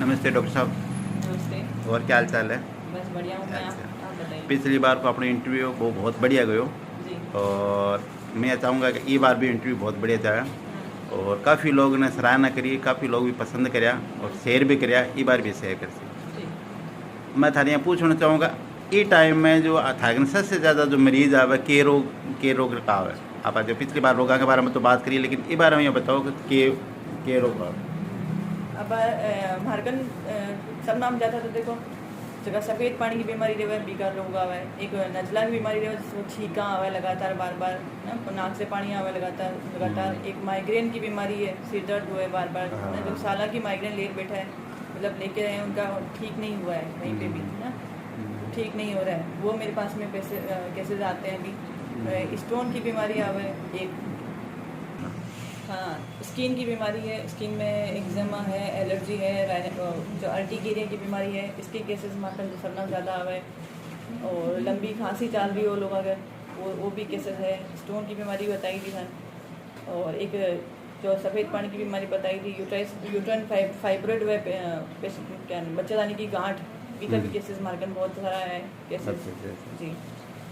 नमस्ते डॉक्टर साहब। नमस्ते। और क्या हाल चाल है? बस बढ़िया हूँ मैं। अच्छा, आप बताइए। पिछली बार को अपने इंटरव्यू वो बहुत बढ़िया गयो जी। और मैं चाहूँगा कि ये बार भी इंटरव्यू बहुत बढ़िया जाए और काफ़ी लोगों ने सराहना करी, काफ़ी लोग भी पसंद कराया और शेयर भी कराया, ये बार भी शेयर कर सी। जी। मैं थारे यहाँ पूछना चाहूँगा ये टाइम में जो थारे सबसे ज़्यादा जो मरीज आवे के रोग का आवे। आप आज पिछली बार रोगा के बारे में तो बात करिए, लेकिन ये बारे में ये बताओ कि के रोग आवे। अब हमारे सब नाम जाता तो देखो जगह सफ़ेद पानी की बीमारी रहे बीका रोग आवा है, एक नजला की बीमारी रहे जिसमें छींका आवा है लगातार बार बार ना, नाक से पानी आवा है लगातार। एक माइग्रेन की बीमारी है, सिर दर्द हुआ है बार बार ना, जो साल की माइग्रेन ले बैठा है, मतलब लेके रहे हैं उनका ठीक नहीं हुआ है कहीं पे भी ना, ठीक नहीं हो रहा है, वो मेरे पास में केसेज आते हैं अभी। स्टोन की बीमारी आवा है एक, हाँ स्किन की बीमारी है, स्किन में एक्जिमा है, एलर्जी है, जो अर्टिकेरिया की बीमारी है, इसके केसेस मात्र सबसे ज़्यादा आवे। और लंबी खांसी चल रही हो लोग अगर वो भी केसेस है। स्टोन की बीमारी बताई थी सन, और एक जो सफ़ेद पानी की बीमारी बताई थी, यूट्राइन फाइब्रोइड व क्या बच्चेदानी की गांठ, इसका भी केसेस मार्केट बहुत सारा है केसेस जी।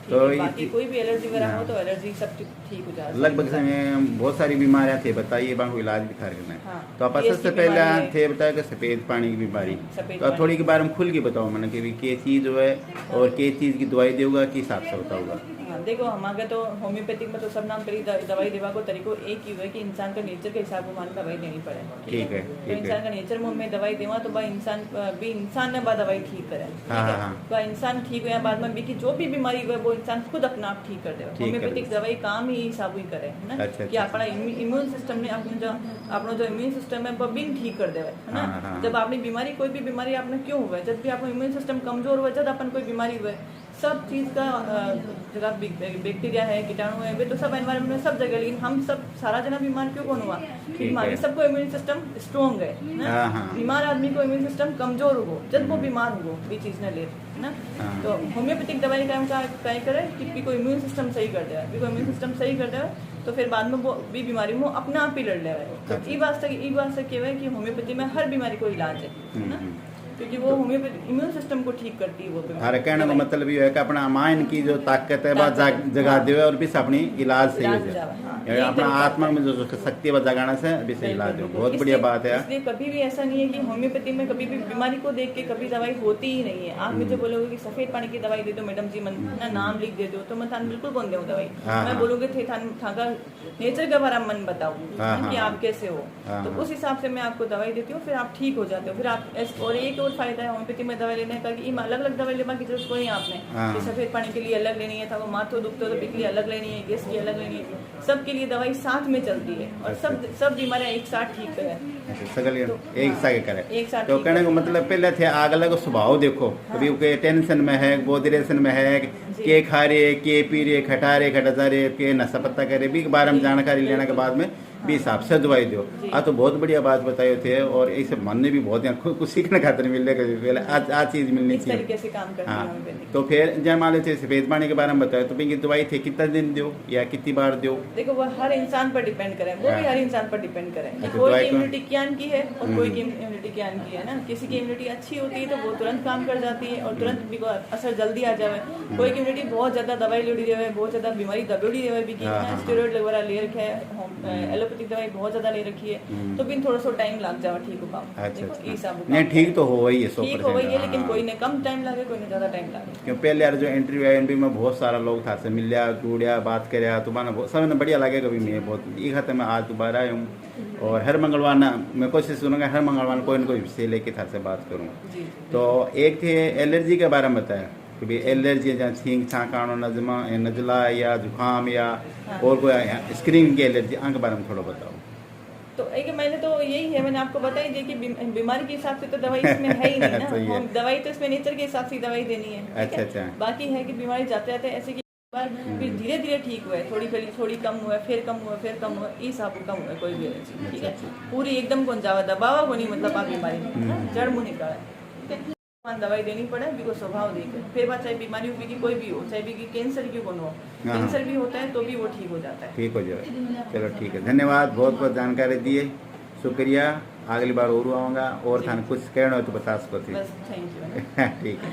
तो बाकी कोई भी एलर्जी वगैरह हो तो एलर्जी सब ठीक हो जाता है। लगभग समय बहुत सारी बीमारियां थे, बताइए बांको इलाज भी थार करना है। हाँ, तो आप सबसे पहले थे बताया कि सफ़ेद पानी की बीमारी, तो आप थोड़ी के बारे में खुल के बताओ मैंने कि के चीज़ जो है और के चीज़ की दवाई देगा किस हिसाब से बताऊँगा। हाँ देखो हमारे तो होम्योपैथिक में तो सब नाम करी दवाई देवा को तरीको एक ही हुआ है कि इंसान का नेचर के हिसाब से मान दवाई देनी पड़े। ठीक है, तो इंसान का नेचर में मैं दवाई देवा तो बा इंसान ने बा दवाई ठीक करे, ठीक है, इंसान ठीक हुआ बाद में भी की जो भी बीमारी हुआ वो इंसान खुद अपना आप ठीक कर देगा। होम्योपैथिक दवाई काम ही हिसाब ही करे है ना, कि अपना इम्यून सिस्टम ने अपना जो इम्यून सिस्टम है वो भी ठीक कर देवे है ना। जब आपने बीमारी कोई भी बीमारी आपने क्यों हुआ है, जब भी आपका इम्यून सिस्टम कमजोर हुआ, जब अपन कोई बीमारी हुआ है, सब चीज़ का जगह बैक्टीरिया है, कीटाणु है, वे तो सब एनवायरमेंट में सब जगह, लेकिन हम सब सारा जना बीमार क्यों कौन हुआ, बीमारी सबको इम्यून सिस्टम स्ट्रॉन्ग है ना। बीमार आदमी को इम्यून सिस्टम कमजोर हो जब वो बीमार हो ये चीज़ ने ले ना। तो होम्योपैथिक दवाई का करे कि कोई इम्यून सिस्टम सही कर दे, इम्यून सिस्टम सही कर दे तो फिर बाद में वो भी बीमारी में अपने आप ही लड़ ले। तो ई बात से क्या है कि होम्योपैथी में हर बीमारी को इलाज है ना, क्योंकि वो होम्योपैथी इम्यून सिस्टम को ठीक करती है। वो हमारे कहने का मतलब ये है कि अपना माइंड की जो ताकत है वह जगा दे और भी अपनी इलाज सही हो जाए, अपना आत्मा में जो शक्ति है वह जगाने से अभी से इलाज हो। बहुत बढ़िया बात है। इसलिए कभी भी ऐसा नहीं है कि होम्योपैथी में कभी भी बीमारी को देख के कभी दवाई होती ही नहीं है। आप मुझे बोलोगे कि सफेद पानी की दवाई दे दो मैडम जी, ना नाम लिख दे दो, तो मैं थान बिल्कुल कौन दूँ दवाई। मैं बोलूँगी थाका नेचर के बारे में मन बताओ कि आप कैसे हो, तो उस हिसाब से मैं आपको दवाई देती हूँ, फिर आप ठीक हो जाते हो। फिर आप और एक फायदा है होम्योपैथी में दवाई लेने का कि अलग अलग दवाई लेने की जरूरत कोई आपने कि सफेद पानी के लिए अलग लेनी है, था वो माथो दुखता तो के लिए अलग लेनी है, गैस की अलग लेनी है, सबके लिए दवाई साथ में चलती है और सब बीमारियां एक साथ ठीक करे, एक साथ करे। तो कहने को मतलब पहले थे आग अलग स्वभाव देखो, कभी के टेंशन में है, बोधरेशन में है, के खा रहे, के पी रहे, खटा रहे, खटा रहे, के नशा पत्ता करे भी के बारे में जानकारी लेने के बाद में भी हिसाब से दवाई दो। तो बहुत बढ़िया बात बताए थे और इसे मन ने भी बहुत कुछ सीखने खातिर मिले आज चीज मिलनी चाहिए। हाँ, तो फिर जय मान लीजिए सफेद पानी के बारे में बताया तो की दवाई थे कितना दिन दो या कितनी बार दो, देखो वो हर इंसान पर डिपेंड करे, वो भी हर इंसान पर डिपेंड करे। कोई की इम्यूनिटी ज्ञान की है और कोई की इम्यूनिटी ज्ञान की है ना। किसी की इम्यूनिटी अच्छी होती है तो वो तुरंत काम कर जाती है और तुरंत भी असर जल्दी आ जाए। कोई की इम्यूनिटी बहुत ज्यादा दवाई ले रही है, बहुत ज्यादा बीमारी दबोड़ी रही है, स्टेरॉइड वगैरह ले रखे है, एलोपैथिक दवाई बहुत ज्यादा ले रखी है, तो भी थोड़ा सा टाइम लग जाए ठीक होगा। नहीं ठीक तो हो वही है, ठीक हो वही है, लेकिन कोई ने कम टाइम लगे, कोई ने ज्यादा टाइम लगे। क्यों पहले यार जो इंटरव्यू में बहुत सारा लोग था से मिलिया जुड़िया बात कराया तो मैंने सब ने बढ़िया लगे। कभी मैं बहुत ये खाते मैं आज दोबारा आया हूँ और हर मंगलवार ना मैं कोशिश करूँगा हर मंगलवार कोई न कोई विषय लेके था से बात करूँ। तो एक थे एलर्जी के बारे में बताया कि भाई एलर्जी जहाँ छींक छाँकानो नजला या जुकाम या और कोई स्क्रीन की एलर्जी आंख के बारे में थोड़ा बताओ। तो एक मैंने तो यही है, मैंने आपको बताई दी कि बीमारी के हिसाब से तो दवाई इसमें है ही नहीं ना। दवाई तो इसमें नेचर के हिसाब से दवाई देनी है। अच्छा। बाकी है कि बीमारी जाते जाते ऐसे कि फिर धीरे धीरे ठीक हुआ है, थोड़ी कम हुआ है, फिर कम हुआ इस हिसाब कम हुआ है कोई भी एलर्जी, ठीक है। पूरी एकदम कौन जावा दबावा को नहीं, मतलब आप बीमारी जड़ मुँह निकाला दवाई देनी पड़े बिको स्वभाव देकर। फिर बात चाहे बीमारी हुई की कोई भी हो, चाहे भी कैंसर की कौन हो, कैंसर भी होता है तो भी वो ठीक हो जाता है, ठीक हो जाए। चलो ठीक है, धन्यवाद, बहुत बहुत जानकारी दिए, शुक्रिया। अगली बार और आऊँगा और जी। थाने कुछ कहना हो तो बता सको थी बस थैंक यू। ठीक है।